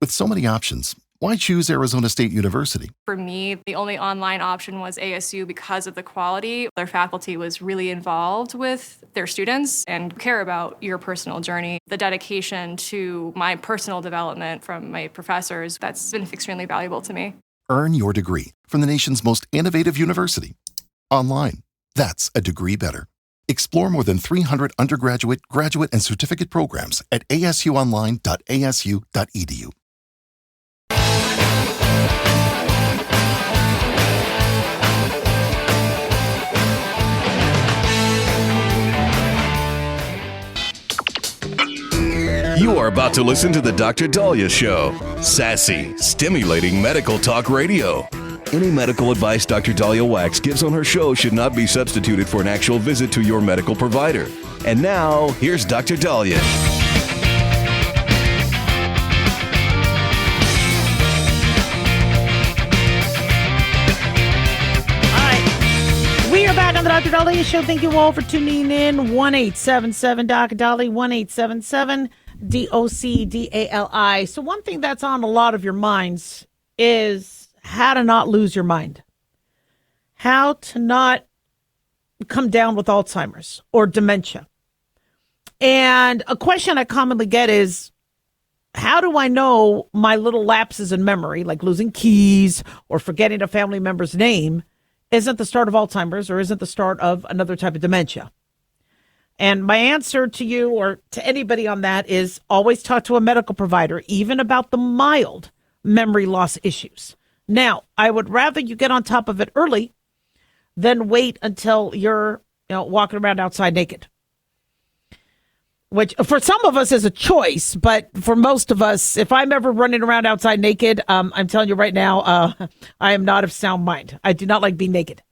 With so many options, why choose Arizona State University? For me, the only online option was ASU because of the quality. Their faculty was really involved with their students and care about your personal journey. The dedication to my personal development from my professors, that's been extremely valuable to me. Earn your degree from the nation's most innovative university. Online. That's a degree better. Explore more than 300 undergraduate, graduate, and certificate programs at asuonline.asu.edu. You are about to listen to the Dr. Daliah Show. Sassy, stimulating medical talk radio. Any medical advice Dr. Daliah Wax gives on her show should not be substituted for an actual visit to your medical provider. And now, here's Dr. Daliah. We are back on the Dr. Daliah Show. Thank you all for tuning in. 1-877-Dr. Daliah, 1-877-DOCDALI. So one thing that's on a lot of your minds is how to not lose your mind. How to not come down with Alzheimer's or dementia. And a question I commonly get is, how do I know my little lapses in memory, like losing keys or forgetting a family member's name, isn't the start of Alzheimer's or isn't the start of another type of dementia? And my answer to you or to anybody on that is always talk to a medical provider, even about the mild memory loss issues. Now, I would rather you get on top of it early than wait until you're walking around outside naked. Which for some of us is a choice, but for most of us, if I'm ever running around outside naked, I'm telling you right now, I am not of sound mind. I do not like being naked.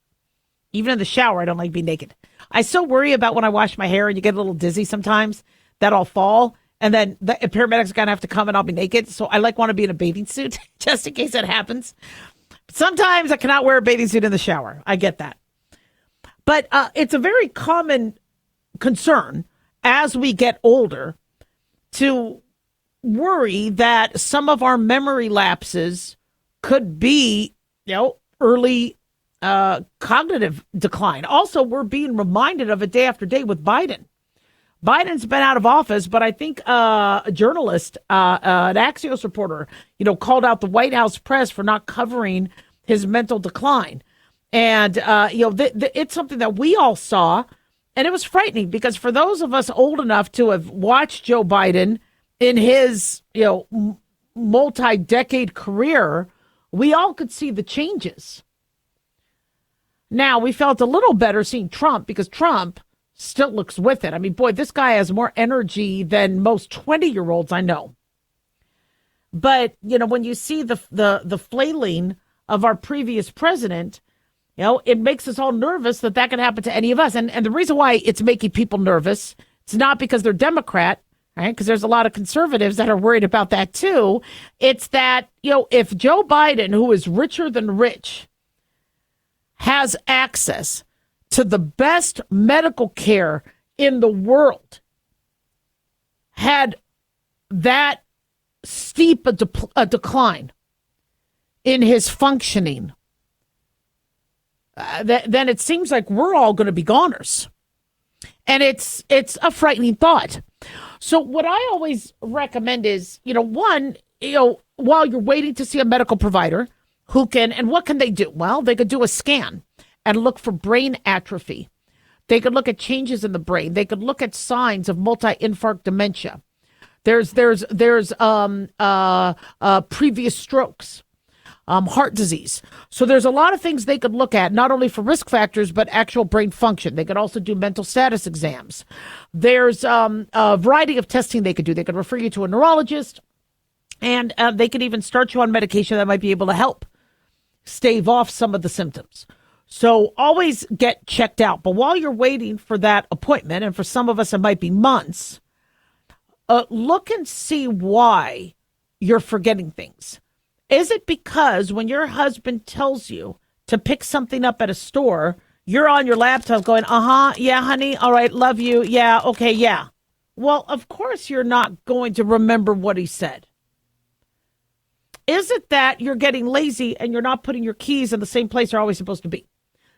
Even in the shower, I don't like being naked. I so worry about when I wash my hair and you get a little dizzy sometimes that I'll fall and then the paramedics are going to have to come and I'll be naked. So I want to be in a bathing suit just in case that happens. But sometimes I cannot wear a bathing suit in the shower. I get that. But it's a very common concern as we get older to worry that some of our memory lapses could be, early cognitive decline. Also, we're being reminded of it day after day with Biden. Biden's been out of office, but I think a journalist, an Axios reporter, called out the White House press for not covering his mental decline. And, it's something that we all saw. And it was frightening because for those of us old enough to have watched Joe Biden in his, multi-decade career, we all could see the changes. Now, we felt a little better seeing Trump because Trump still looks with it. I mean, boy, this guy has more energy than most 20-year-olds I know. But, when you see the flailing of our previous president, it makes us all nervous that could happen to any of us. And the reason why it's making people nervous, it's not because they're Democrat, right? Because there's a lot of conservatives that are worried about that too. It's that, if Joe Biden, who is richer than rich, has access to the best medical care in the world, had that steep a decline in his functioning, then it seems like we're all going to be goners. And it's a frightening thought. So what I always recommend is, one, while you're waiting to see a medical provider and what can they do? Well, they could do a scan and look for brain atrophy. They could look at changes in the brain. They could look at signs of multi-infarct dementia. There's previous strokes. Heart disease. So there's a lot of things they could look at, not only for risk factors, but actual brain function. They could also do mental status exams. There's a variety of testing they could do. They could refer you to a neurologist, and they could even start you on medication that might be able to help stave off some of the symptoms. So always get checked out. But while you're waiting for that appointment, and for some of us it might be months, look and see why you're forgetting things. Is it because when your husband tells you to pick something up at a store, you're on your laptop going, yeah, honey, all right, love you, yeah, okay, yeah. Well, of course you're not going to remember what he said. is it that you're getting lazy and you're not putting your keys in the same place they're always supposed to be?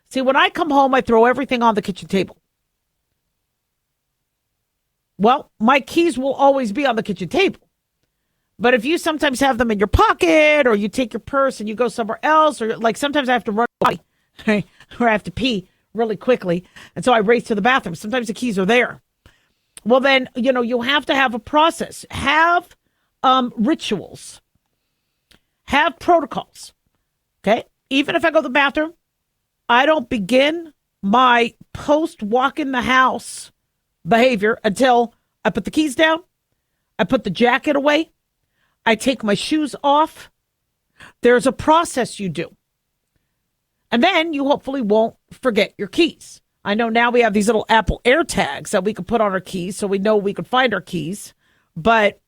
See, when I come home, I throw everything on the kitchen table. Well, my keys will always be on the kitchen table. But if you sometimes have them in your pocket, or you take your purse and you go somewhere else, or like sometimes I have to run away, or I have to pee really quickly, and so I race to the bathroom. Sometimes the keys are there. Well, then, you have to have a process. Have rituals. Have protocols. Okay? Even if I go to the bathroom, I don't begin my post-walk in the house behavior until I put the keys down, I put the jacket away, I take my shoes off. There's a process you do. And then you hopefully won't forget your keys. I know now we have these little Apple AirTags that we can put on our keys so we know we can find our keys. But,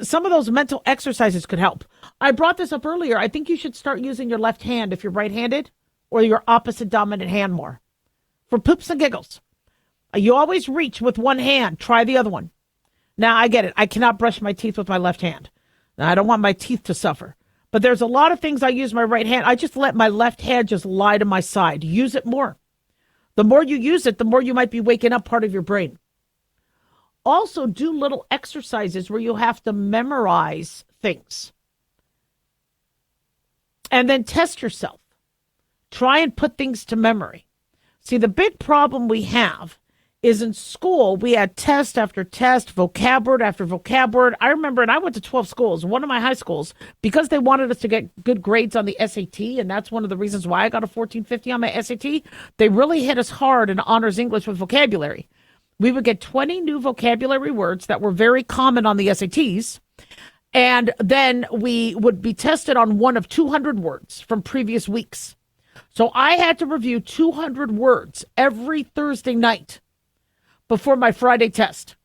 some of those mental exercises could help. I brought this up earlier. I think you should start using your left hand if you're right-handed, or your opposite dominant hand more. For poops and giggles. You always reach with one hand. Try the other one. Now, I get it. I cannot brush my teeth with my left hand. Now, I don't want my teeth to suffer. But there's a lot of things I use my right hand. I just let my left hand just lie to my side. Use it more. The more you use it, the more you might be waking up part of your brain. Also, do little exercises where you have to memorize things. And then test yourself. Try and put things to memory. See, the big problem we have is in school, we had test after test, vocab word after vocab word. I remember, and I went to 12 schools, one of my high schools, because they wanted us to get good grades on the SAT, and that's one of the reasons why I got a 1450 on my SAT. They really hit us hard in honors English with vocabulary. We would get 20 new vocabulary words that were very common on the SATs, and then we would be tested on one of 200 words from previous weeks. So I had to review 200 words every Thursday night before my Friday test.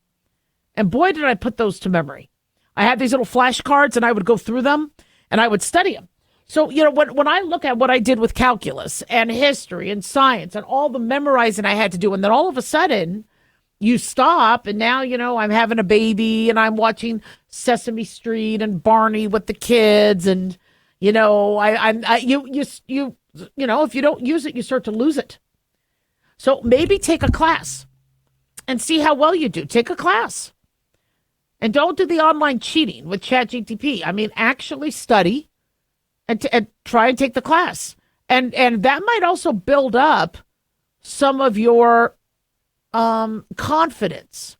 And boy, did I put those to memory. I had these little flashcards, and I would go through them, and I would study them. So, when I look at what I did with calculus and history and science and all the memorizing I had to do, and then all of a sudden you stop, and now, I'm having a baby, and I'm watching Sesame Street and Barney with the kids, and, if you don't use it, you start to lose it. So maybe take a class and see how well you do. Take a class. And don't do the online cheating with ChatGPT. I mean, actually study and try and take the class. And that might also build up some of your confidence.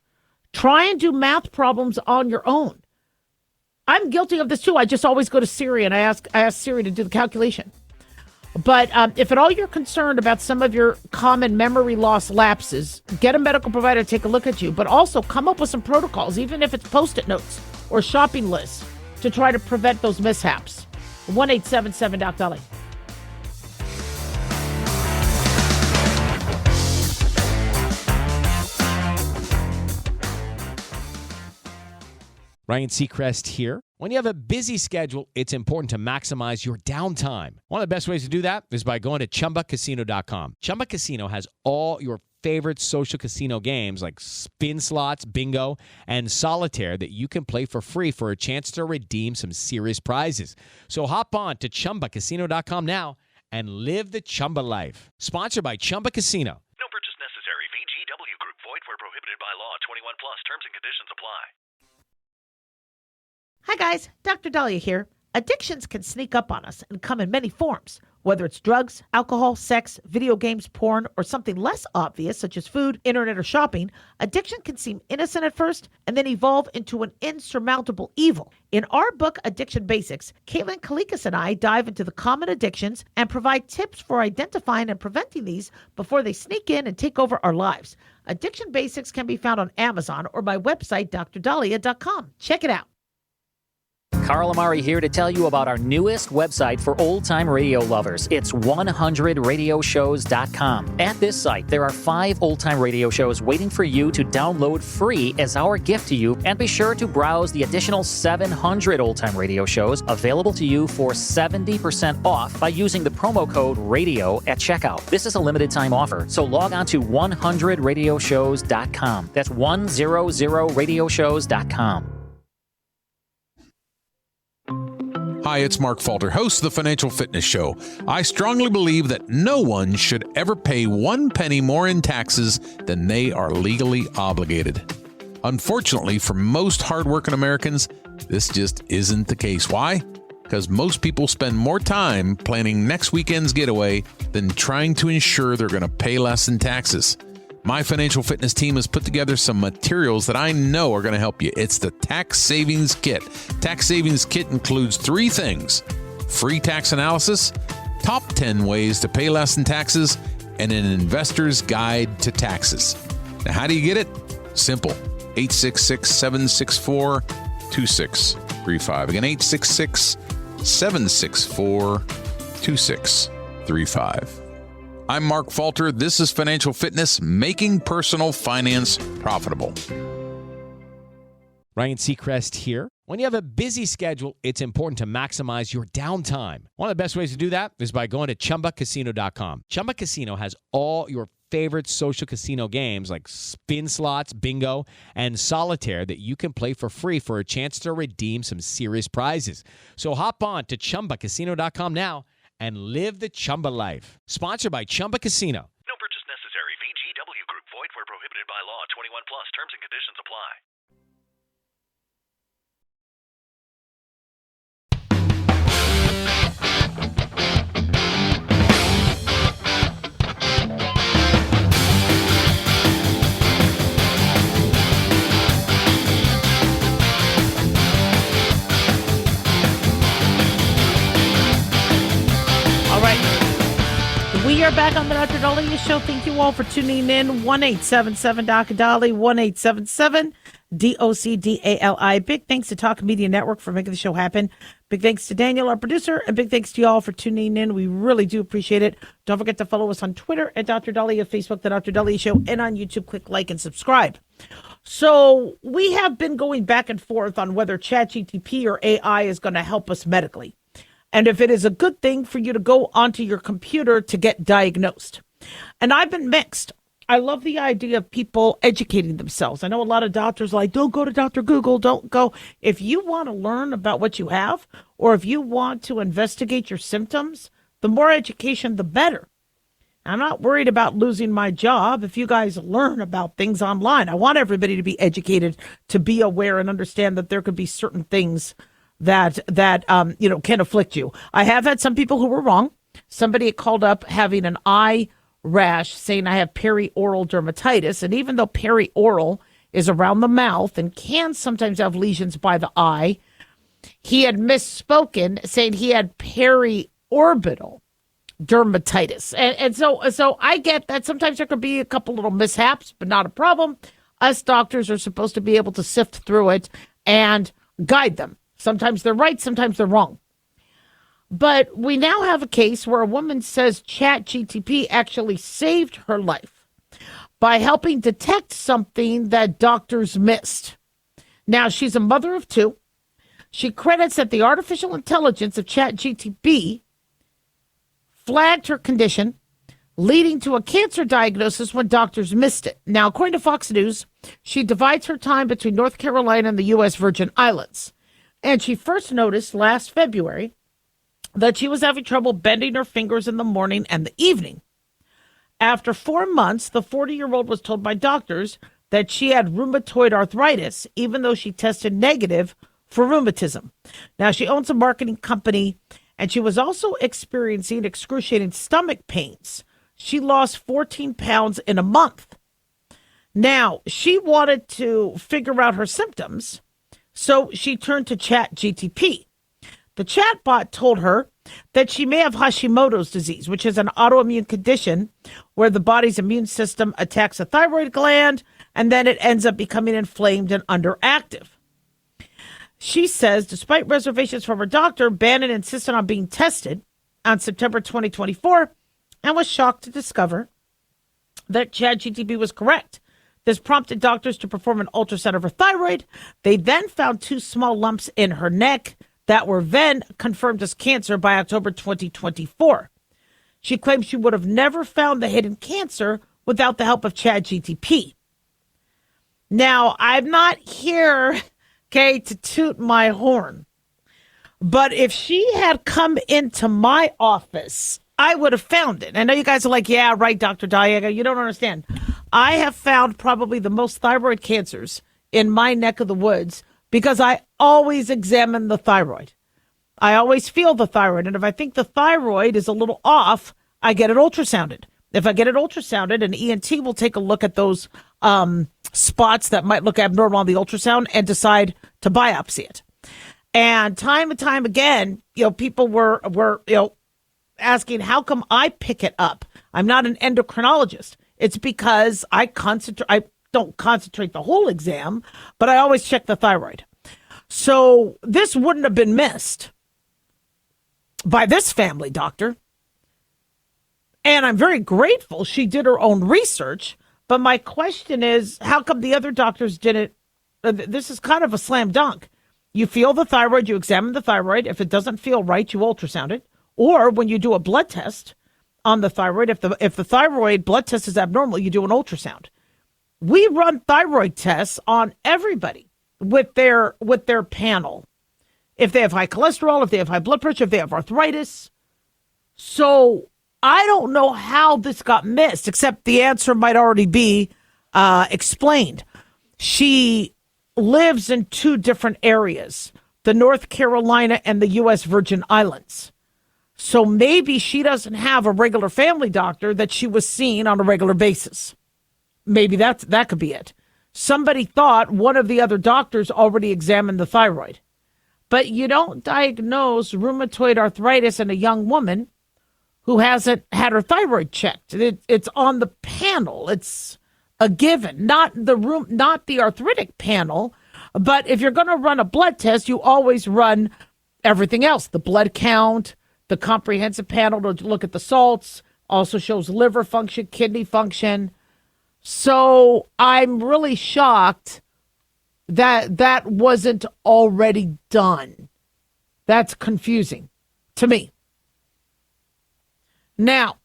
Try and do math problems on your own. I'm guilty of this too. I just always go to Siri and I ask Siri to do the calculation. But if at all you're concerned about some of your common memory loss lapses, get a medical provider to take a look at you. But also come up with some protocols, even if it's Post-it notes or shopping lists, to try to prevent those mishaps. 1-877-DOC-DALIAH. Ryan Seacrest here. When you have a busy schedule, it's important to maximize your downtime. One of the best ways to do that is by going to ChumbaCasino.com. Chumba Casino has all your favorite social casino games like spin slots, bingo, and solitaire that you can play for free for a chance to redeem some serious prizes. So hop on to ChumbaCasino.com now and live the Chumba life. Sponsored by Chumba Casino. No purchase necessary. VGW Group. Void where prohibited by law. 21 plus. Terms and conditions apply. Hi guys, Dr. Daliah here. Addictions can sneak up on us and come in many forms, whether it's drugs, alcohol, sex, video games, porn, or something less obvious such as food, internet, or shopping. Addiction can seem innocent at first and then evolve into an insurmountable evil. In our book, Addiction Basics, Caitlin Kalikas and I dive into the common addictions and provide tips for identifying and preventing these before they sneak in and take over our lives. Addiction Basics can be found on Amazon or my website, drdaliah.com. Check it out. Carl Amari here to tell you about our newest website for old-time radio lovers. It's 100radioshows.com. At this site, there are 5 old-time radio shows waiting for you to download free as our gift to you, and be sure to browse the additional 700 old-time radio shows available to you for 70% off by using the promo code RADIO at checkout. This is a limited-time offer, so log on to 100radioshows.com. That's 100radioshows.com. Hi, it's Mark Falter, host of the Financial Fitness Show. I strongly believe that no one should ever pay 1 penny more in taxes than they are legally obligated. Unfortunately, for most hardworking Americans, this just isn't the case. Why? Because most people spend more time planning next weekend's getaway than trying to ensure they're going to pay less in taxes. My financial fitness team has put together some materials that I know are going to help you. It's the Tax Savings Kit. Tax Savings Kit includes 3 things: free tax analysis, top 10 ways to pay less in taxes, and an investor's guide to taxes. Now, how do you get it? Simple. 866-764-2635. Again, 866-764-2635. I'm Mark Falter. This is Financial Fitness, making personal finance profitable. Ryan Seacrest here. When you have a busy schedule, it's important to maximize your downtime. One of the best ways to do that is by going to ChumbaCasino.com. Chumba Casino has all your favorite social casino games like spin slots, bingo, and solitaire that you can play for free for a chance to redeem some serious prizes. So hop on to ChumbaCasino.com now and live the Chumba life. Sponsored by Chumba Casino. No purchase necessary. VGW Group. Void where prohibited by law. 21 plus. Terms and conditions apply. We are back on the Dr. Daliah Show. Thank you all for tuning in. 1-877-Dr. 1-877-DOCDALI. Big thanks to Talk Media Network for making the show happen. Big thanks to Daniel, our producer, and big thanks to you all for tuning in. We really do appreciate it. Don't forget to follow us on Twitter at Dr. Daliah, Facebook, The Dr. Daliah Show, and on YouTube. Click like and subscribe. So we have been going back and forth on whether ChatGPT or AI is going to help us medically, and if it is a good thing for you to go onto your computer to get diagnosed. And I've been mixed. I love the idea of people educating themselves. I know a lot of doctors are like, don't go to Dr. Google, don't go. If you want to learn about what you have, or if you want to investigate your symptoms, the more education, the better. I'm not worried about losing my job if you guys learn about things online. I want everybody to be educated, to be aware and understand that there could be certain things that can afflict you. I have had some people who were wrong. Somebody had called up having an eye rash, saying I have perioral dermatitis. And even though perioral is around the mouth and can sometimes have lesions by the eye, he had misspoken, saying he had periorbital dermatitis. And so I get that sometimes there could be a couple little mishaps, but not a problem. Us doctors are supposed to be able to sift through it and guide them. Sometimes they're right, sometimes they're wrong. But we now have a case where a woman says ChatGPT actually saved her life by helping detect something that doctors missed. Now, she's a mother of 2. She credits that the artificial intelligence of ChatGPT flagged her condition, leading to a cancer diagnosis when doctors missed it. Now, according to Fox News, she divides her time between North Carolina and the U.S. Virgin Islands. And she first noticed last February that she was having trouble bending her fingers in the morning and the evening. After 4 months, the 40-year-old was told by doctors that she had rheumatoid arthritis, even though she tested negative for rheumatism. Now, she owns a marketing company, and she was also experiencing excruciating stomach pains. She lost 14 pounds in a month. Now, she wanted to figure out her symptoms, so she turned to ChatGPT. The chatbot told her that she may have Hashimoto's disease, which is an autoimmune condition where the body's immune system attacks a thyroid gland, and then it ends up becoming inflamed and underactive. She says, despite reservations from her doctor, Bannon insisted on being tested on September 2024 and was shocked to discover that ChatGPT was correct. This prompted doctors to perform an ultrasound of her thyroid. They then found 2 small lumps in her neck that were then confirmed as cancer by October 2024. She claims she would have never found the hidden cancer without the help of ChatGPT. Now, I'm not here, to toot my horn, But if she had come into my office, I would have found it. I know you guys are like, yeah, right, Dr. Daliah. You don't understand. I have found probably the most thyroid cancers in my neck of the woods because I always examine the thyroid. I always feel the thyroid. And if I think the thyroid is a little off, I get it ultrasounded. If I get it ultrasounded, an ENT will take a look at those spots that might look abnormal on the ultrasound and decide to biopsy it. And time again, people were asking, how come I pick it up? I'm not an endocrinologist. It's because I don't concentrate the whole exam, but I always check the thyroid. So this wouldn't have been missed by this family doctor. And I'm very grateful she did her own research. But my question is, how come the other doctors didn't? This is kind of a slam dunk. You feel the thyroid, you examine the thyroid. If it doesn't feel right, you ultrasound it. Or when you do a blood test on the thyroid, if the thyroid blood test is abnormal, you do an ultrasound. We run thyroid tests on everybody with their panel. If they have high cholesterol, if they have high blood pressure, if they have arthritis. So I don't know how this got missed, except the answer might already be explained. She lives in two different areas, the North Carolina and the U.S. Virgin Islands. So maybe she doesn't have a regular family doctor that she was seeing on a regular basis. Maybe that could be it. Somebody thought one of the other doctors already examined the thyroid. But you don't diagnose rheumatoid arthritis in a young woman who hasn't had her thyroid checked. It's on the panel. It's a given, not the arthritic panel. But if you're going to run a blood test, you always run everything else. The blood count, the comprehensive panel to look at the salts, also shows liver function, kidney function. So I'm really shocked that wasn't already done. That's confusing to me. Now,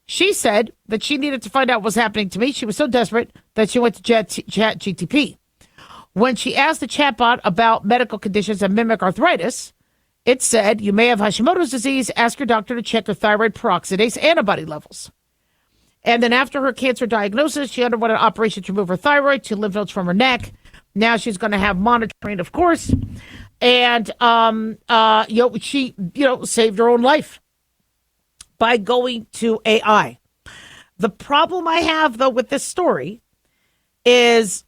she said that she needed to find out what was happening to me. She was so desperate that she went to ChatGTP. When she asked the chatbot about medical conditions that mimic arthritis, it said, you may have Hashimoto's disease. Ask your doctor to check your thyroid peroxidase antibody levels. And then after her cancer diagnosis, she underwent an operation to remove her thyroid, 2 lymph nodes from her neck. Now she's going to have monitoring, of course. And, she, saved her own life by going to AI. The problem I have, though, with this story is,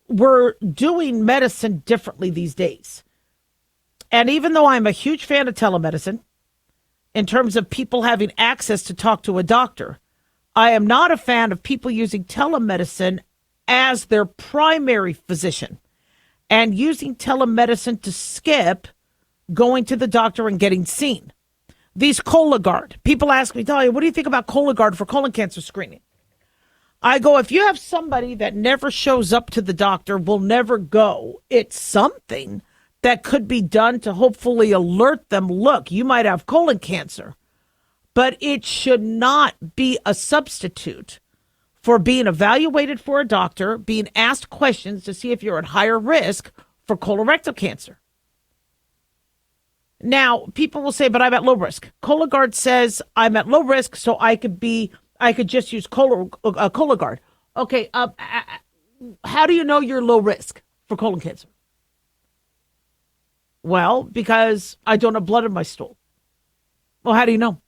we're doing medicine differently these days. And even though I'm a huge fan of telemedicine, in terms of people having access to talk to a doctor, I am not a fan of people using telemedicine as their primary physician and using telemedicine to skip going to the doctor and getting seen. These Cologuard. People ask me, Daliah, what do you think about Cologuard for colon cancer screening? I go, if you have somebody that never shows up to the doctor, will never go, it's something that could be done to hopefully alert them, look, you might have colon cancer. But it should not be a substitute for being evaluated for a doctor, being asked questions to see if you're at higher risk for colorectal cancer. Now, people will say, but I'm at low risk. Cologuard says I'm at low risk, so I could just use Cologuard. Okay, how do you know you're low risk for colon cancer? Well, because I don't have blood in my stool. Well, how do you know?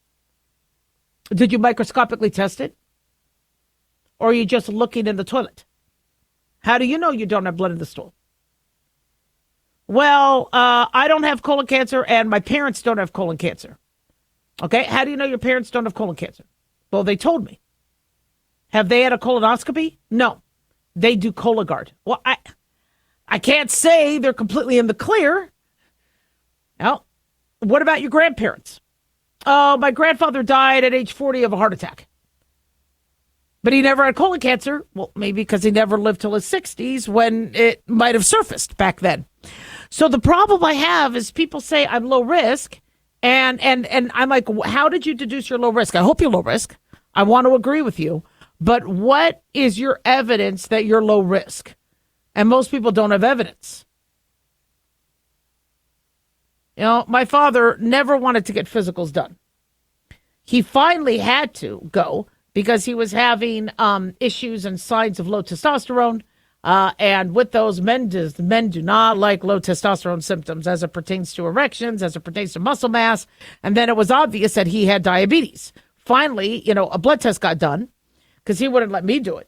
Did you microscopically test it? Or are you just looking in the toilet? How do you know you don't have blood in the stool? Well, I don't have colon cancer and my parents don't have colon cancer. Okay, how do you know your parents don't have colon cancer? Well, they told me. Have they had a colonoscopy? No. They do Cologuard. Well, I can't say they're completely in the clear. Now, what about your grandparents? Oh, my grandfather died at age 40 of a heart attack. But he never had colon cancer. Well, maybe because he never lived till his 60s when it might have surfaced back then. So the problem I have is people say I'm low risk. And I'm like, how did you deduce you're low risk? I hope you're low risk. I want to agree with you. But what is your evidence that you're low risk? And most people don't have evidence. My father never wanted to get physicals done. He finally had to go because he was having issues and signs of low testosterone. And with those, men do not like low testosterone symptoms as it pertains to erections, as it pertains to muscle mass. And then it was obvious that he had diabetes. Finally, a blood test got done because he wouldn't let me do it.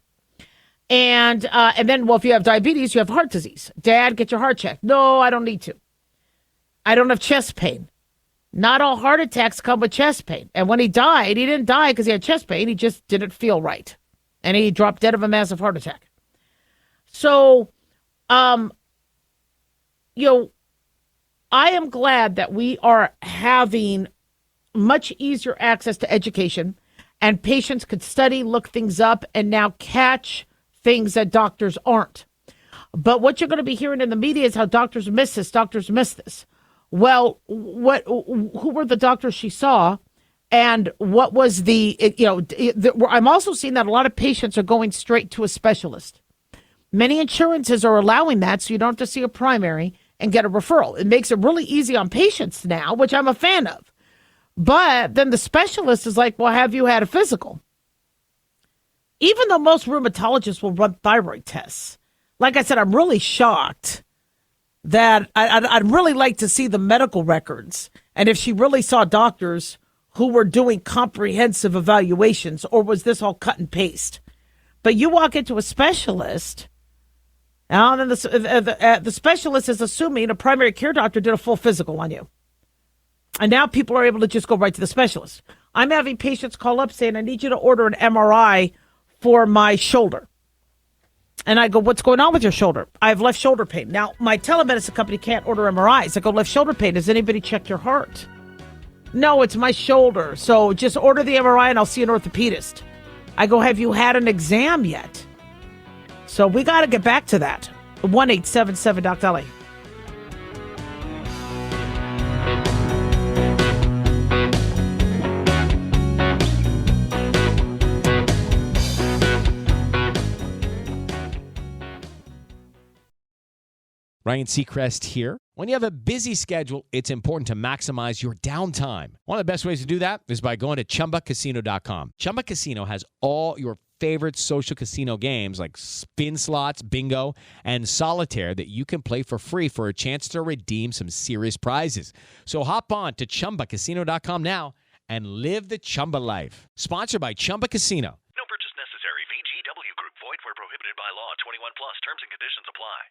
And then, if you have diabetes, you have heart disease. Dad, get your heart checked. No, I don't need to. I don't have chest pain. Not all heart attacks come with chest pain. And when he died, he didn't die because he had chest pain. He just didn't feel right. And he dropped dead of a massive heart attack. So, I am glad that we are having much easier access to education, and patients could study, look things up, and now catch things that doctors aren't. But what you're going to be hearing in the media is how doctors miss this. Well, who were the doctors she saw, and what was I'm also seeing that a lot of patients are going straight to a specialist. Many insurances are allowing that, so you don't have to see a primary and get a referral. It makes it really easy on patients now, which I'm a fan of. But then the specialist is like, well, have you had a physical? Even though most rheumatologists will run thyroid tests. Like I said, I'm really shocked that I'd really like to see the medical records. And if she really saw doctors who were doing comprehensive evaluations, or was this all cut and paste? But you walk into a specialist, and then the specialist is assuming a primary care doctor did a full physical on you. And now people are able to just go right to the specialist. I'm having patients call up saying, I need you to order an MRI for my shoulder. And I go, what's going on with your shoulder? I have left shoulder pain. Now, my telemedicine company can't order MRIs. I go, left shoulder pain. Has anybody checked your heart? No, it's my shoulder. So just order the MRI and I'll see an orthopedist. I go, have you had an exam yet? So we got to get back to that. 1-877-DOC-DALIAH. Ryan Seacrest here. When you have a busy schedule, it's important to maximize your downtime. One of the best ways to do that is by going to ChumbaCasino.com. Chumba Casino has all your favorite social casino games like spin slots, bingo, and solitaire that you can play for free for a chance to redeem some serious prizes. So hop on to ChumbaCasino.com now and live the Chumba life. Sponsored by Chumba Casino. No purchase necessary. VGW Group. Void where prohibited by law. 21 plus. Terms and conditions apply.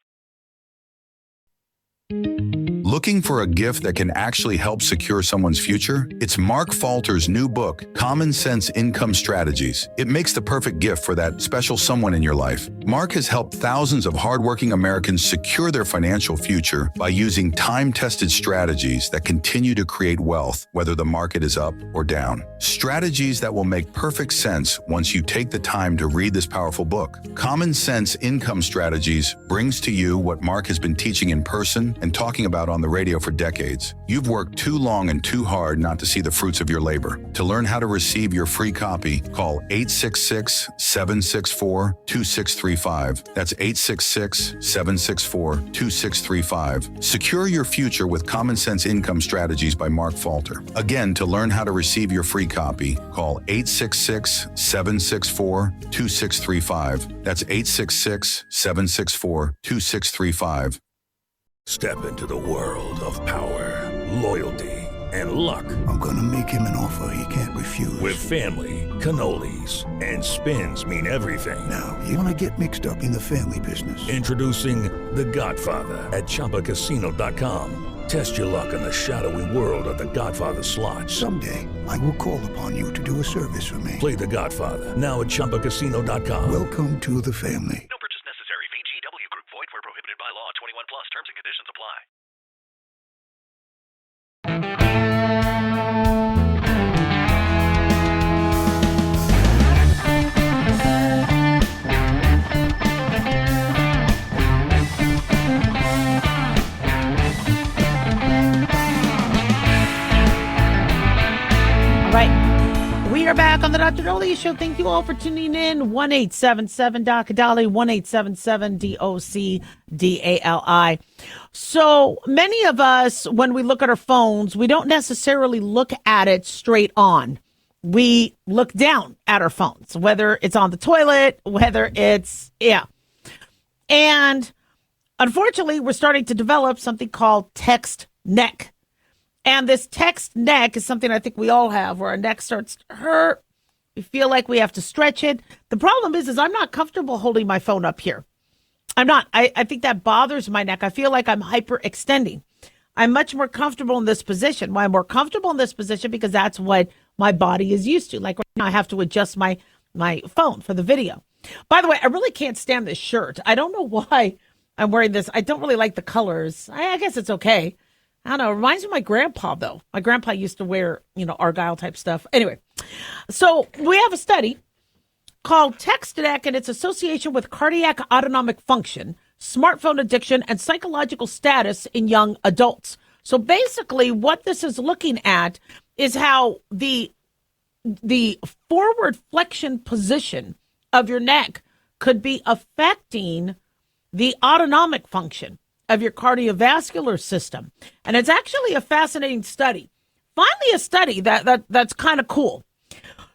Looking for a gift that can actually help secure someone's future? It's Mark Falter's new book, Common Sense Income Strategies. It makes the perfect gift for that special someone in your life. Mark has helped thousands of hardworking Americans secure their financial future by using time-tested strategies that continue to create wealth, whether the market is up or down. Strategies that will make perfect sense once you take the time to read this powerful book. Common Sense Income Strategies brings to you what Mark has been teaching in person and talking about on the radio for decades. You've worked too long and too hard not to see the fruits of your labor. To learn how to receive your free copy, call 866-764-2635. That's 866-764-2635. Secure your future with Common Sense Income Strategies by Mark Falter. Again, to learn how to receive your free copy, call 866-764-2635. That's 866-764-2635. Step into the world of power, loyalty, and luck. I'm gonna make him an offer he can't refuse. With family, cannolis, and spins mean everything. Now, you wanna get mixed up in the family business. Introducing The Godfather at ChumbaCasino.com. Test your luck in the shadowy world of The Godfather slot. Someday, I will call upon you to do a service for me. Play The Godfather now at ChumbaCasino.com. Welcome to the family. No purchase necessary. VGW Group. Void where prohibited by law. 21 plus. Terms and conditions apply. are back on the Dr. Daliah Show. Thank you all for tuning in. 1-877-DOC-DALI, 1-877-DOC-DALI. So many of us, when we look at our phones, we don't necessarily look at it straight on. We look down at our phones, whether it's on the toilet, whether it's, And unfortunately, we're starting to develop something called text neck. And this text neck is something I think we all have, where our neck starts to hurt. We feel like we have to stretch it. The problem is I'm not comfortable holding my phone up here. I'm not. I think that bothers my neck. I feel like I'm hyperextending. I'm much more comfortable in this position. Why I'm more comfortable in this position? Because that's what my body is used to. Like right now, I have to adjust my phone for the video. By the way, I really can't stand this shirt. I don't know why I'm wearing this. I don't really like the colors. I guess it's okay. I don't know. It reminds me of my grandpa, though. My grandpa used to wear, Argyle type stuff. Anyway, so we have a study called Text Neck and its association with cardiac autonomic function, smartphone addiction, and psychological status in young adults. So basically what this is looking at is how the forward flexion position of your neck could be affecting the autonomic function of your cardiovascular system. And it's actually a fascinating study. Finally, a study that's kind of cool.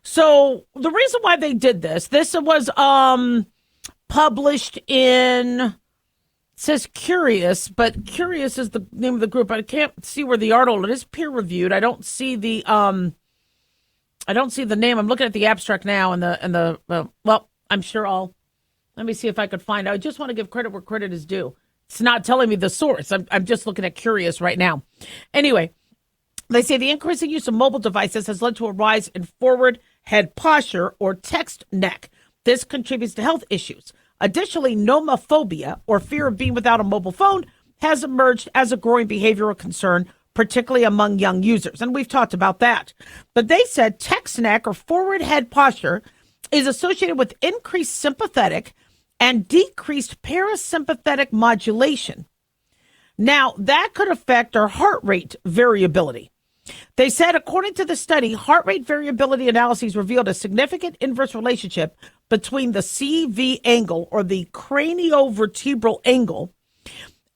So the reason why they did this was published in, it says Curious, but Curious is the name of the group. I can't see where the article, it is peer reviewed. I don't see the name. I'm looking at the abstract now I'm sure let me see if I could find out. I just want to give credit where credit is due. It's not telling me the source. I'm just looking at Curious right now. Anyway, they say the increasing use of mobile devices has led to a rise in forward head posture or text neck. This contributes to health issues. Additionally, nomophobia, or fear of being without a mobile phone, has emerged as a growing behavioral concern, particularly among young users. And we've talked about that. But they said text neck or forward head posture is associated with increased sympathetic and decreased parasympathetic modulation. Now, that could affect our heart rate variability. They said, according to the study, heart rate variability analyses revealed a significant inverse relationship between the CV angle, or the craniovertebral angle,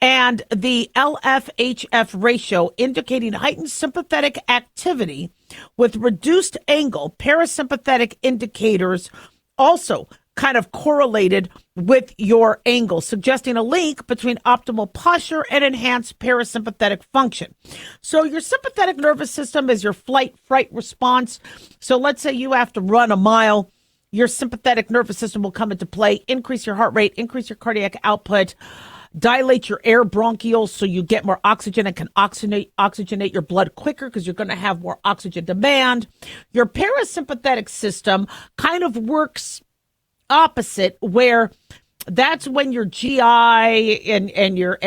and the LF-HF ratio, indicating heightened sympathetic activity with reduced angle. Parasympathetic indicators also kind of correlated with your angle, suggesting a link between optimal posture and enhanced parasympathetic function. So your sympathetic nervous system is your flight-fright response. So let's say you have to run a mile. Your sympathetic nervous system will come into play, increase your heart rate, increase your cardiac output, dilate your air bronchioles so you get more oxygen and can oxygenate your blood quicker because you're going to have more oxygen demand. Your parasympathetic system kind of works opposite, where that's when your GI and your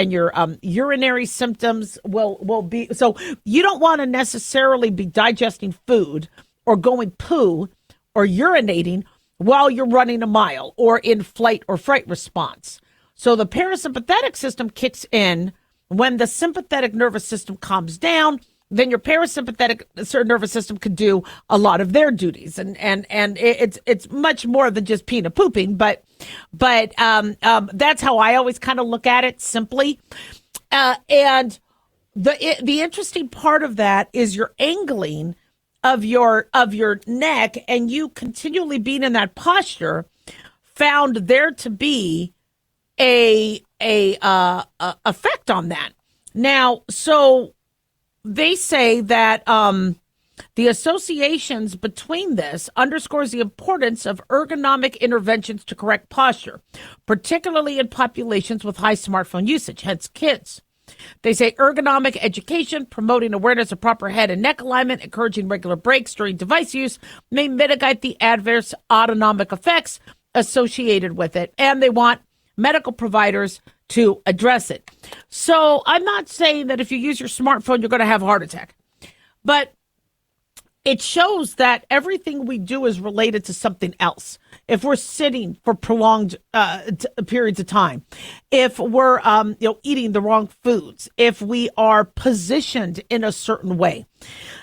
urinary symptoms will be. So you don't want to necessarily be digesting food or going poo or urinating while you're running a mile or in flight or fright response. So the parasympathetic system kicks in when the sympathetic nervous system calms down. Then your parasympathetic nervous system could do a lot of their duties, and it's much more than just peeing and pooping. But that's how I always kind of look at it, simply. And the interesting part of that is your angling of your neck, and you continually being in that posture found there to be a effect on that. Now, so they say that the associations between this underscores the importance of ergonomic interventions to correct posture, particularly in populations with high smartphone usage, hence kids. They say ergonomic education, promoting awareness of proper head and neck alignment, encouraging regular breaks during device use may mitigate the adverse autonomic effects associated with it. And they want medical providers to address it. So I'm not saying that if you use your smartphone, you're going to have a heart attack. But it shows that everything we do is related to something else. If we're sitting for prolonged periods of time, if we're eating the wrong foods, if we are positioned in a certain way.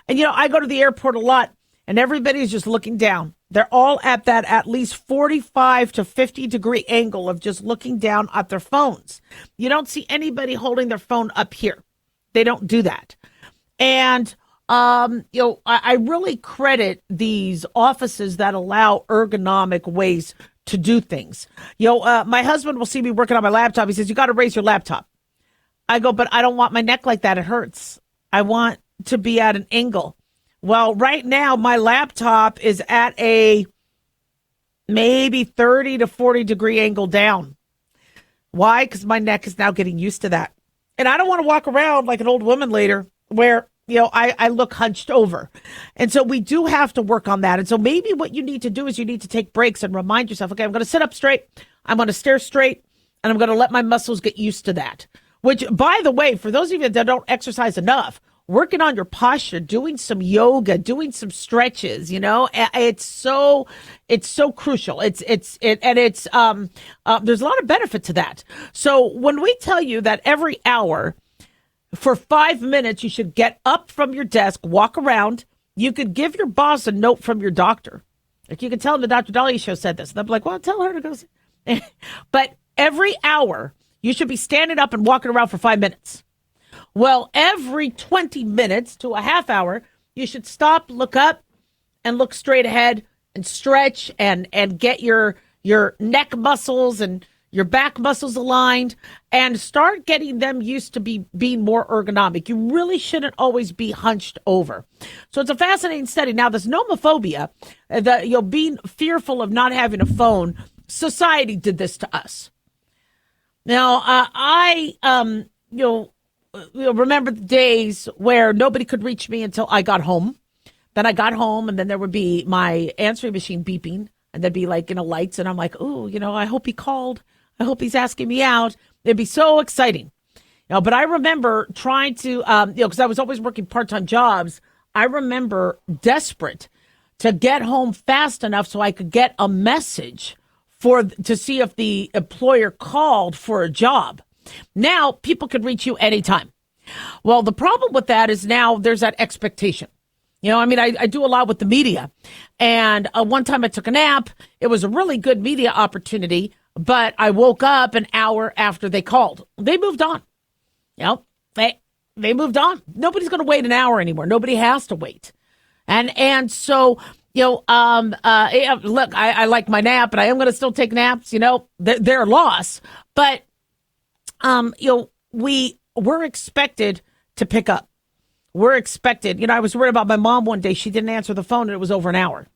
And, I go to the airport a lot, and everybody's just looking down. They're all at that at least 45 to 50 degree angle of just looking down at their phones. You don't see anybody holding their phone up here. They don't do that. And, I really credit these offices that allow ergonomic ways to do things. My husband will see me working on my laptop. He says, you got to raise your laptop. I go, but I don't want my neck like that. It hurts. I want to be at an angle. Well, right now, my laptop is at a maybe 30 to 40 degree angle down. Why? Because my neck is now getting used to that. And I don't want to walk around like an old woman later where, I look hunched over. And so we do have to work on that. And so maybe what you need to do is you need to take breaks and remind yourself, okay, I'm going to sit up straight. I'm going to stare straight, and I'm going to let my muscles get used to that. Which, by the way, for those of you that don't exercise enough, working on your posture, doing some yoga, doing some stretches, it's so crucial. There's a lot of benefit to that. So when we tell you that every hour for 5 minutes, you should get up from your desk, walk around, you could give your boss a note from your doctor. Like you could tell them the Dr. Daliah show said this. And they'll be like, well, tell her to go. But every hour, you should be standing up and walking around for 5 minutes. Well, every 20 minutes to a half hour, you should stop, look up, and look straight ahead and stretch and get your neck muscles and your back muscles aligned and start getting them used to being more ergonomic. You really shouldn't always be hunched over. So it's a fascinating study. Now, this nomophobia, being fearful of not having a phone, society did this to us. Now, I remember the days where nobody could reach me until I got home. Then I got home, and then there would be my answering machine beeping, and there'd be lights, and I'm like, I hope he called. I hope he's asking me out. It'd be so exciting. But I remember trying to, because I was always working part-time jobs. I remember desperate to get home fast enough so I could get a message to see if the employer called for a job. Now, people could reach you anytime. Well, the problem with that is now there's that expectation. I do a lot with the media. And one time I took a nap. It was a really good media opportunity, but I woke up an hour after they called. They moved on. They moved on. Nobody's going to wait an hour anymore. Nobody has to wait. And so, look, I like my nap, and I am going to still take naps. They're a loss. But we're expected to pick up. We're expected. I was worried about my mom one day. She didn't answer the phone, and it was over an hour.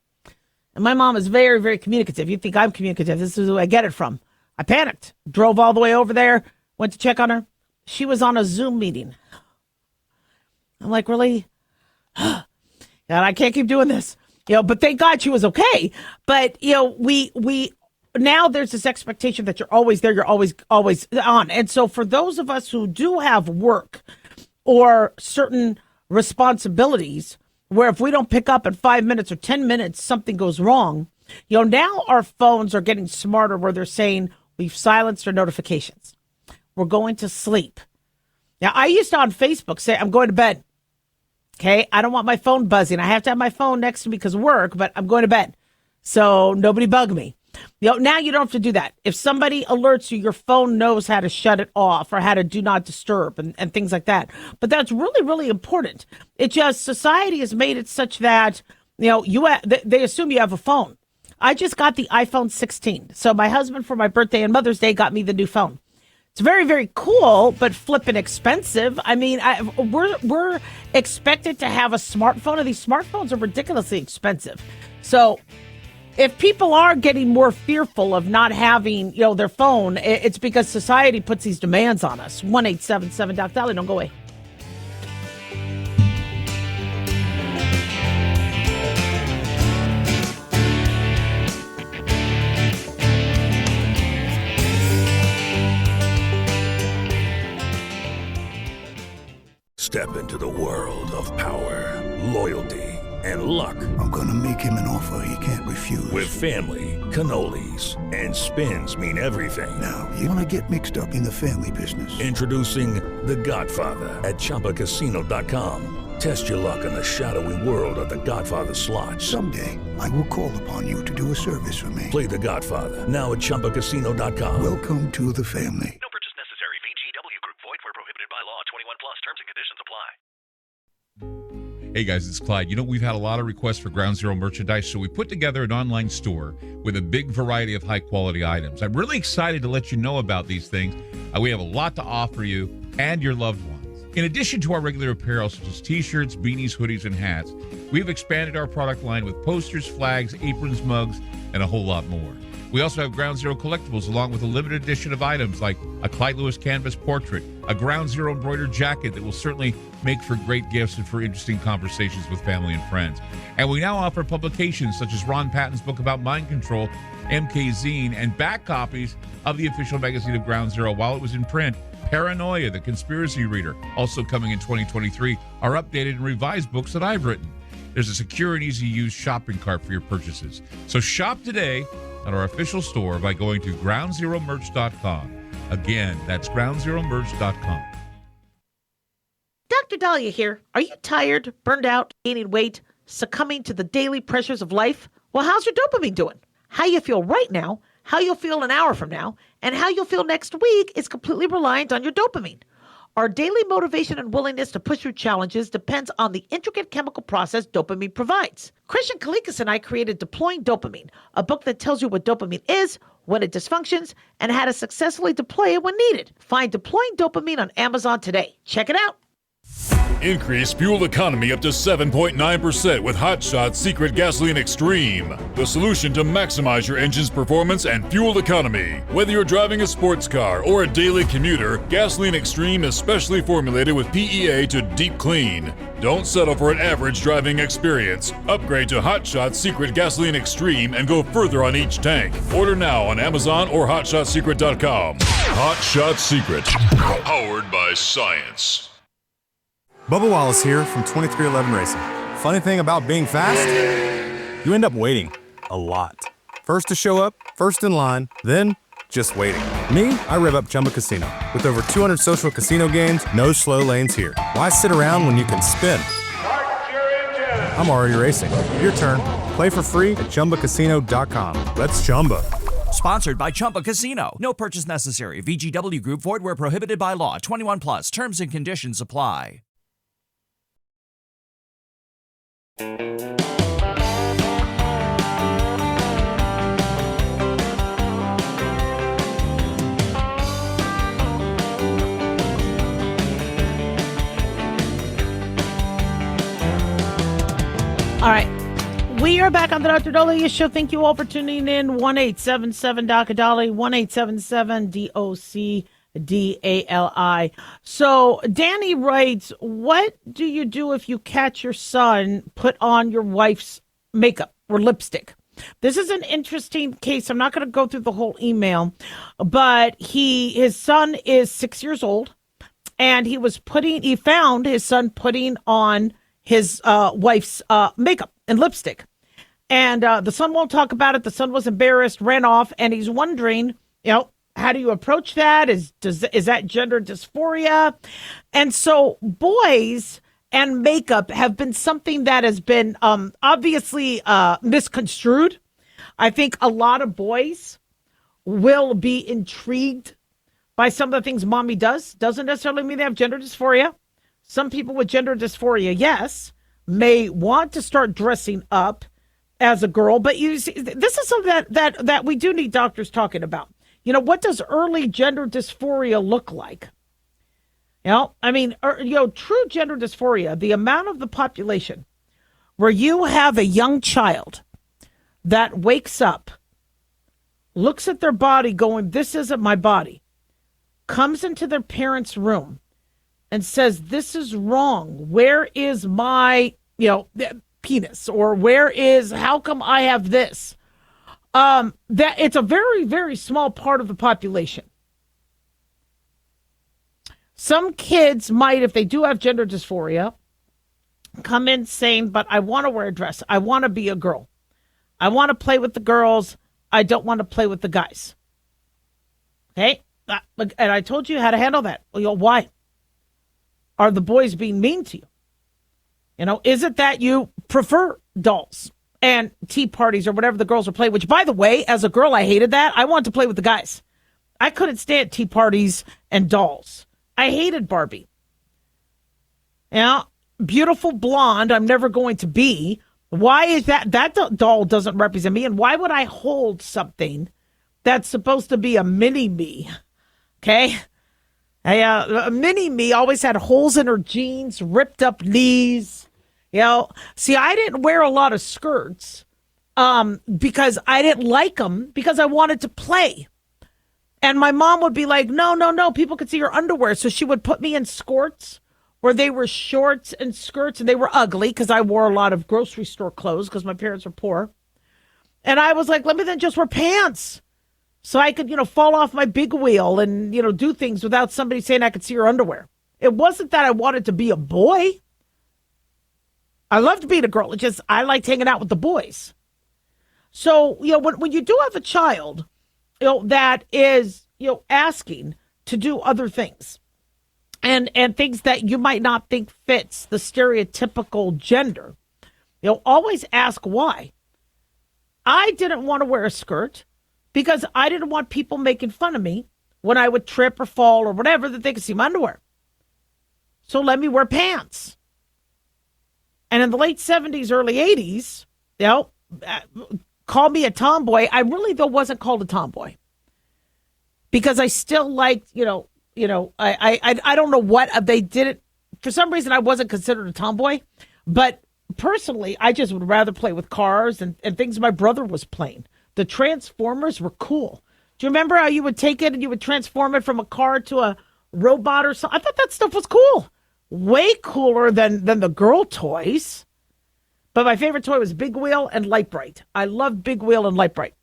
And my mom is very, very communicative. You think I'm communicative. This is who I get it from. I panicked. Drove all the way over there. Went to check on her. She was on a Zoom meeting. I'm like, really? God, I can't keep doing this. But thank God she was okay. But, we now there's this expectation that you're always there, you're always on. And so for those of us who do have work or certain responsibilities where if we don't pick up in 5 minutes or 10 minutes, something goes wrong, now our phones are getting smarter where they're saying we've silenced our notifications. We're going to sleep. Now, I used to on Facebook say, I'm going to bed. Okay, I don't want my phone buzzing. I have to have my phone next to me because of work, but I'm going to bed. So nobody bug me. Now you don't have to do that. If somebody alerts you, your phone knows how to shut it off or how to do not disturb and things like that. But that's really, really important. It just, society has made it such that, they assume you have a phone. I just got the iPhone 16. So my husband for my birthday and Mother's Day got me the new phone. It's very, very cool, but flippin' expensive. I mean, we're expected to have a smartphone, and these smartphones are ridiculously expensive. So if people are getting more fearful of not having, their phone, it's because society puts these demands on us. 1-877-DOC-DALIAH. Don't go away. Step into the world of power, loyalty, and luck. I'm gonna make him an offer he can't refuse. With family, cannolis, and spins mean everything. Now, you wanna get mixed up in the family business. Introducing The Godfather at ChumbaCasino.com. Test your luck in the shadowy world of The Godfather slot. Someday, I will call upon you to do a service for me. Play The Godfather, now at ChumbaCasino.com. Welcome to the family. No purchase necessary. VGW Group. Void where prohibited by law. 21 plus. Terms and conditions apply. Hey guys, it's Clyde. You know, we've had a lot of requests for Ground Zero merchandise, so we put together an online store with a big variety of high-quality items. I'm really excited to let you know about these things. We have a lot to offer you and your loved ones. In addition to our regular apparel, such as t-shirts, beanies, hoodies, and hats, we've expanded our product line with posters, flags, aprons, mugs, and a whole lot more. We also have Ground Zero collectibles, along with a limited edition of items like a Clyde Lewis canvas portrait, a Ground Zero embroidered jacket that will certainly make for great gifts and for interesting conversations with family and friends. And we now offer publications such as Ron Patton's book about mind control, MK Zine, and back copies of the official magazine of Ground Zero while it was in print. Paranoia, the Conspiracy Reader, also coming in 2023, are updated and revised books that I've written. There's a secure and easy-to-use shopping cart for your purchases. So shop today at our official store by going to groundzeromerch.com. Again, that's groundzeromerch.com. Dr. Daliah here. Are you tired, burned out, gaining weight, succumbing to the daily pressures of life? Well, how's your dopamine doing? How you feel right now, how you'll feel an hour from now, and how you'll feel next week is completely reliant on your dopamine. Our daily motivation and willingness to push through challenges depends on the intricate chemical process dopamine provides. Christian Kalikas and I created Deploying Dopamine, a book that tells you what dopamine is, when it dysfunctions, and how to successfully deploy it when needed. Find Deploying Dopamine on Amazon today. Check it out. Increase fuel economy up to 7.9% with Hot Shot Secret Gasoline Extreme, the solution to maximize your engine's performance and fuel economy. Whether you're driving a sports car or a daily commuter, Gasoline Extreme is specially formulated with PEA to deep clean. Don't settle for an average driving experience. Upgrade to Hot Shot Secret Gasoline Extreme and go further on each tank. Order now on Amazon or HotShotSecret.com. Hot Shot Secret, powered by science. Bubba Wallace here from 2311 Racing. Funny thing about being fast, you end up waiting a lot. First to show up, first in line, then just waiting. Me, I rev up Chumba Casino. With over 200 social casino games, no slow lanes here. Why sit around when you can spin? I'm already racing. Your turn. Play for free at ChumbaCasino.com. Let's Chumba. Sponsored by Chumba Casino. No purchase necessary. VGW Group. Void where prohibited by law. 21 plus. Terms and conditions apply. All right. We are back on the Dr. Daliah Show. Thank you all for tuning in. 1-877-Dr. 1-877-DOC-DALI. So Danny writes, what do you do if you catch your son put on your wife's makeup or lipstick? This is an interesting case. I'm not going to go through the whole email, but his son is 6 years old, and he found his son putting on his wife's makeup and lipstick. And the son won't talk about it. The son was embarrassed, ran off, and he's wondering, how do you approach that? Is that gender dysphoria? And so boys and makeup have been something that has been obviously misconstrued. I think a lot of boys will be intrigued by some of the things mommy does. Doesn't necessarily mean they have gender dysphoria. Some people with gender dysphoria, yes, may want to start dressing up as a girl. But you see, this is something that we do need doctors talking about. What does early gender dysphoria look like? True gender dysphoria, the amount of the population where you have a young child that wakes up, looks at their body going, this isn't my body, comes into their parents' room and says, this is wrong. Where is my, penis? Or how come I have this? That it's a very, very small part of the population. Some kids might, if they do have gender dysphoria, come in saying, but I want to wear a dress. I want to be a girl. I want to play with the girls. I don't want to play with the guys. Okay? And I told you how to handle that. Why? Are the boys being mean to you? Is it that you prefer dolls and tea parties or whatever the girls are playing? Which, by the way, as a girl, I hated that. I wanted to play with the guys. I couldn't stand tea parties and dolls. I hated Barbie. Beautiful blonde, I'm never going to be. Why is that doll doesn't represent me? And why would I hold something that's supposed to be a mini me? Okay? A mini me always had holes in her jeans, ripped up knees. See, I didn't wear a lot of skirts because I didn't like them because I wanted to play. And my mom would be like, no, people could see your underwear. So she would put me in skirts where they were shorts and skirts, and they were ugly because I wore a lot of grocery store clothes because my parents were poor. And I was like, let me then just wear pants so I could, fall off my big wheel and, do things without somebody saying I could see your underwear. It wasn't that I wanted to be a boy. I loved being a girl. It's just I liked hanging out with the boys. So, when you do have a child, that is, asking to do other things and things that you might not think fits the stereotypical gender, always ask why. I didn't want to wear a skirt because I didn't want people making fun of me when I would trip or fall or whatever, that they could see my underwear. So let me wear pants. And in the late 70s, early 80s, call me a tomboy. I really, though, wasn't called a tomboy because I still liked, I don't know what they did it. For some reason, I wasn't considered a tomboy. But personally, I just would rather play with cars and things my brother was playing. The Transformers were cool. Do you remember how you would take it and you would transform it from a car to a robot or something? I thought that stuff was cool. Way cooler than the girl toys. But my favorite toy was Big Wheel and Light Bright. I loved Big Wheel and Light Bright.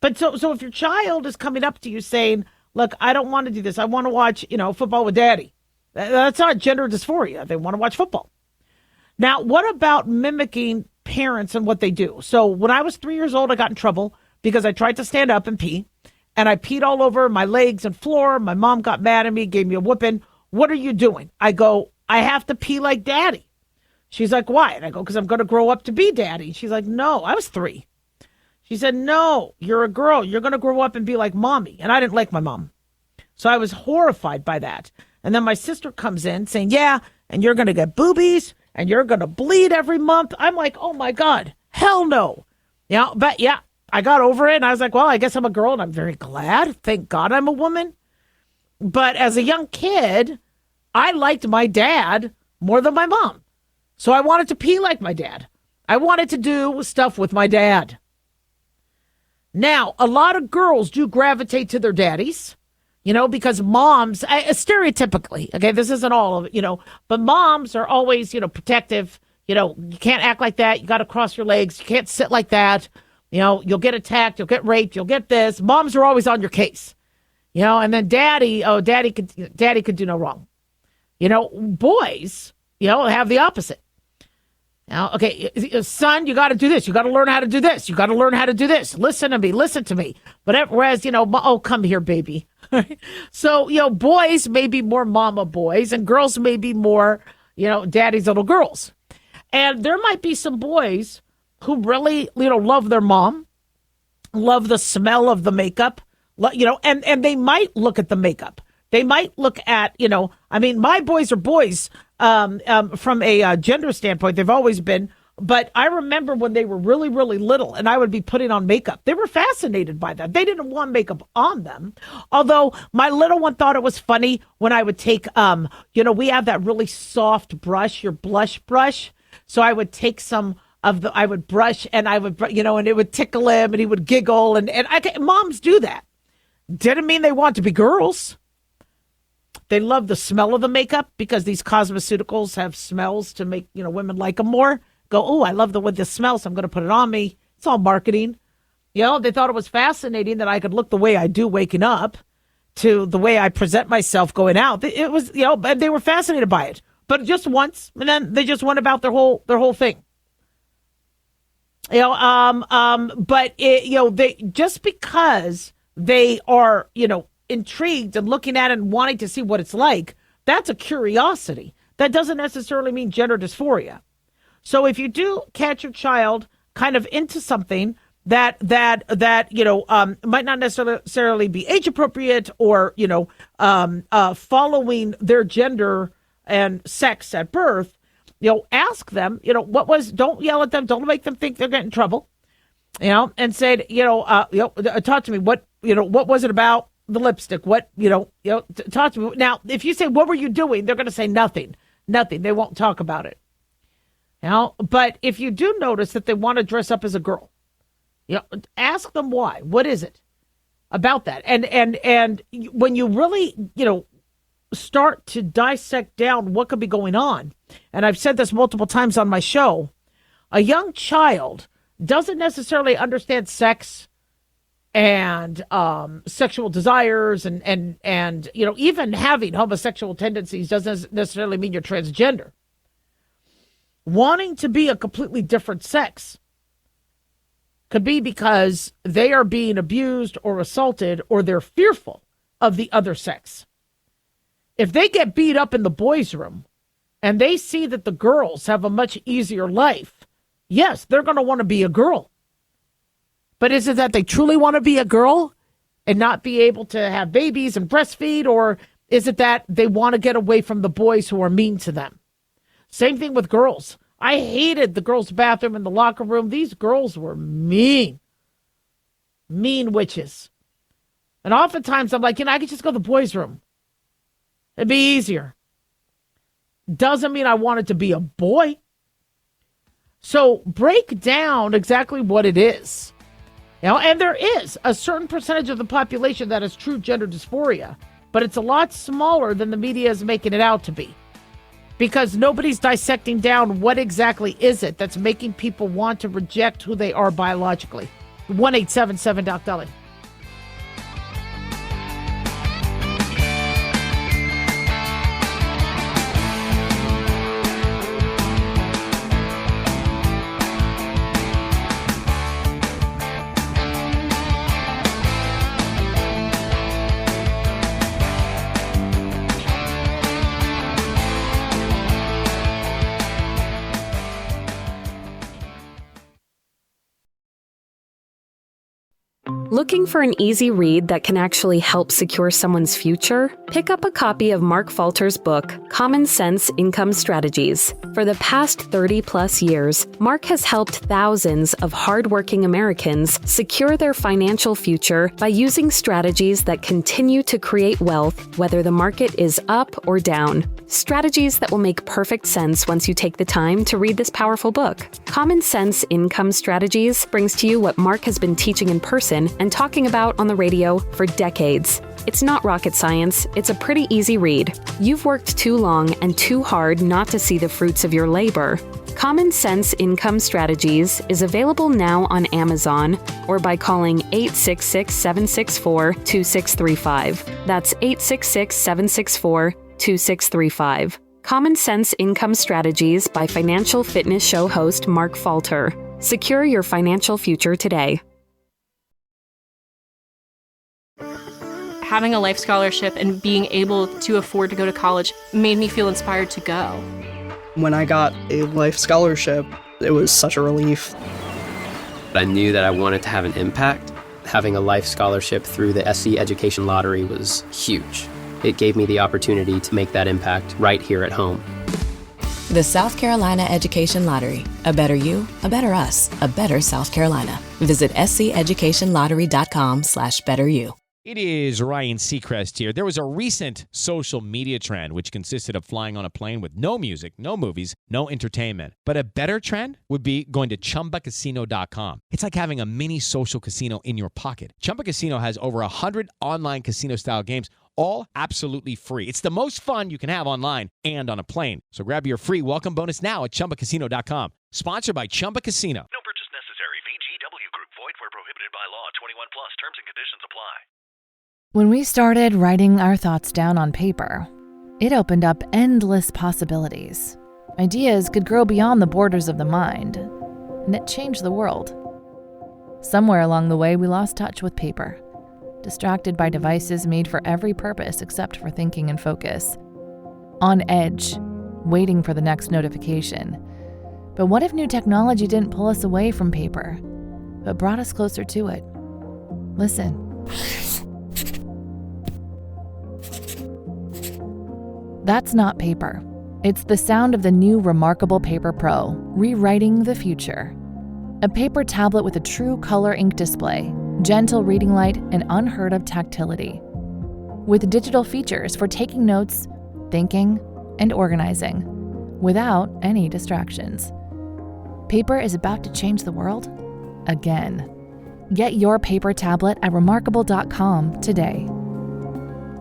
But so if your child is coming up to you saying, look, I don't want to do this. I want to watch, football with daddy. That's not gender dysphoria. They want to watch football. Now, what about mimicking parents and what they do? So when I was 3 years old, I got in trouble because I tried to stand up and pee. And I peed all over my legs and floor. My mom got mad at me, gave me a whooping. What are you doing? I go, I have to pee like daddy. She's like, why? And I go, because I'm going to grow up to be daddy. She's like, no, I was 3. She said, no, you're a girl. You're going to grow up and be like mommy. And I didn't like my mom. So I was horrified by that. And then my sister comes in saying, yeah, and you're going to get boobies and you're going to bleed every month. I'm like, oh my God, hell no. But I got over it. And I was like, well, I guess I'm a girl and I'm very glad. Thank God I'm a woman. But as a young kid, I liked my dad more than my mom. So I wanted to pee like my dad. I wanted to do stuff with my dad. Now, a lot of girls do gravitate to their daddies, because moms, stereotypically, okay, this isn't all of it, but moms are always, protective. You can't act like that. You got to cross your legs. You can't sit like that. You'll get attacked. You'll get raped. You'll get this. Moms are always on your case. And then daddy could do no wrong. Boys, have the opposite. Now, okay, son, you got to do this. You got to learn how to do this. You got to learn how to do this. Listen to me. But whereas, oh, come here, baby. So, boys may be more mama boys and girls may be more, daddy's little girls. And there might be some boys who really, love their mom, love the smell of the makeup, and they might look at the makeup. They might look at, my boys are boys from a gender standpoint. They've always been. But I remember when they were really, really little and I would be putting on makeup. They were fascinated by that. They didn't want makeup on them. Although my little one thought it was funny when I would take, we have that really soft brush, your blush brush. So I would take I would brush and I would, and it would tickle him and he would giggle. And moms do that. Didn't mean they want to be girls. They love the smell of the makeup because these cosmeceuticals have smells to make, women like them more. Go, oh, I love the way this smells, so I'm going to put it on me. It's all marketing. They thought it was fascinating that I could look the way I do waking up to the way I present myself going out. It was, they were fascinated by it. But just once, and then they just went about their whole thing. But they just because they are, intrigued and looking at it and wanting to see what it's like, that's a curiosity. that doesn't necessarily mean gender dysphoria. So if you do catch your child kind of into something that might not necessarily be age appropriate or following their gender and sex at birth, ask them, don't yell at them, don't make them think they're getting in trouble, and say, talk to me, what was it about the lipstick? What, talk to me. Now, if you say, what were you doing? They're going to say nothing. They won't talk about it. But if you do notice that they want to dress up as a girl, ask them why. What is it about that? And when you really, start to dissect down what could be going on, and I've said this multiple times on my show, a young child doesn't necessarily understand sex and sexual desires and even having homosexual tendencies doesn't necessarily mean you're transgender. Wanting to be a completely different sex could be because they are being abused or assaulted, or they're fearful of the other sex. If they get beat up in the boys' room and they see that the girls have a much easier life, yes, they're going to want to be a girl. But is it that they truly want to be a girl and not be able to have babies and breastfeed? Or is it that they want to get away from the boys who are mean to them? Same thing with girls. I hated the girls' bathroom and the locker room. These girls were mean. Mean witches. And oftentimes I'm like, I could just go to the boys' room. It'd be easier. Doesn't mean I wanted to be a boy. So break down exactly what it is. And there is a certain percentage of the population that has true gender dysphoria, but it's a lot smaller than the media is making it out to be. Because nobody's dissecting down what exactly is it that's making people want to reject who they are biologically. 1-877-DOC-DALIAH. Looking for an easy read that can actually help secure someone's future? Pick up a copy of Mark Falter's book, Common Sense Income Strategies. For the past 30-plus years, Mark has helped thousands of hardworking Americans secure their financial future by using strategies that continue to create wealth, whether the market is up or down. Strategies that will make perfect sense once you take the time to read this powerful book. Common Sense Income Strategies brings to you what Mark has been teaching in person and talking about on the radio for decades. It's not rocket science, it's a pretty easy read. You've worked too long and too hard not to see the fruits of your labor. Common Sense Income Strategies is available now on Amazon or by calling 866-764-2635. That's 866-764-2635. Common Sense Income Strategies by financial fitness show host Mark Falter. Secure your financial future today. Having a life scholarship and being able to afford to go to college made me feel inspired to go. When I got a life scholarship, it was such a relief. I knew that I wanted to have an impact. Having a life scholarship through the SC Education Lottery was huge. It gave me the opportunity to make that impact right here at home. The South Carolina Education Lottery. A better you, a better us, a better South Carolina. Visit sceducationlottery.com/betteryou. It is Ryan Seacrest here. There was a recent social media trend which consisted of flying on a plane with no music, no movies, no entertainment. But a better trend would be going to ChumbaCasino.com. It's like having a mini social casino in your pocket. Chumba Casino has over 100 online casino-style games, all absolutely free. It's the most fun you can have online and on a plane. So grab your free welcome bonus now at ChumbaCasino.com. Sponsored by Chumba Casino. No purchase necessary. VGW Group. Void where prohibited by law. 21 plus. Terms and conditions apply. When we started writing our thoughts down on paper, it opened up endless possibilities. Ideas could grow beyond the borders of the mind, and it changed the world. Somewhere along the way, we lost touch with paper, distracted by devices made for every purpose except for thinking and focus. On edge, waiting for the next notification. But what if new technology didn't pull us away from paper, but brought us closer to it? Listen. That's not paper. It's the sound of the new Remarkable Paper Pro, rewriting the future. A paper tablet with a true color ink display, gentle reading light, and unheard of tactility. With digital features for taking notes, thinking, and organizing, without any distractions. Paper is about to change the world again. Get your paper tablet at remarkable.com today.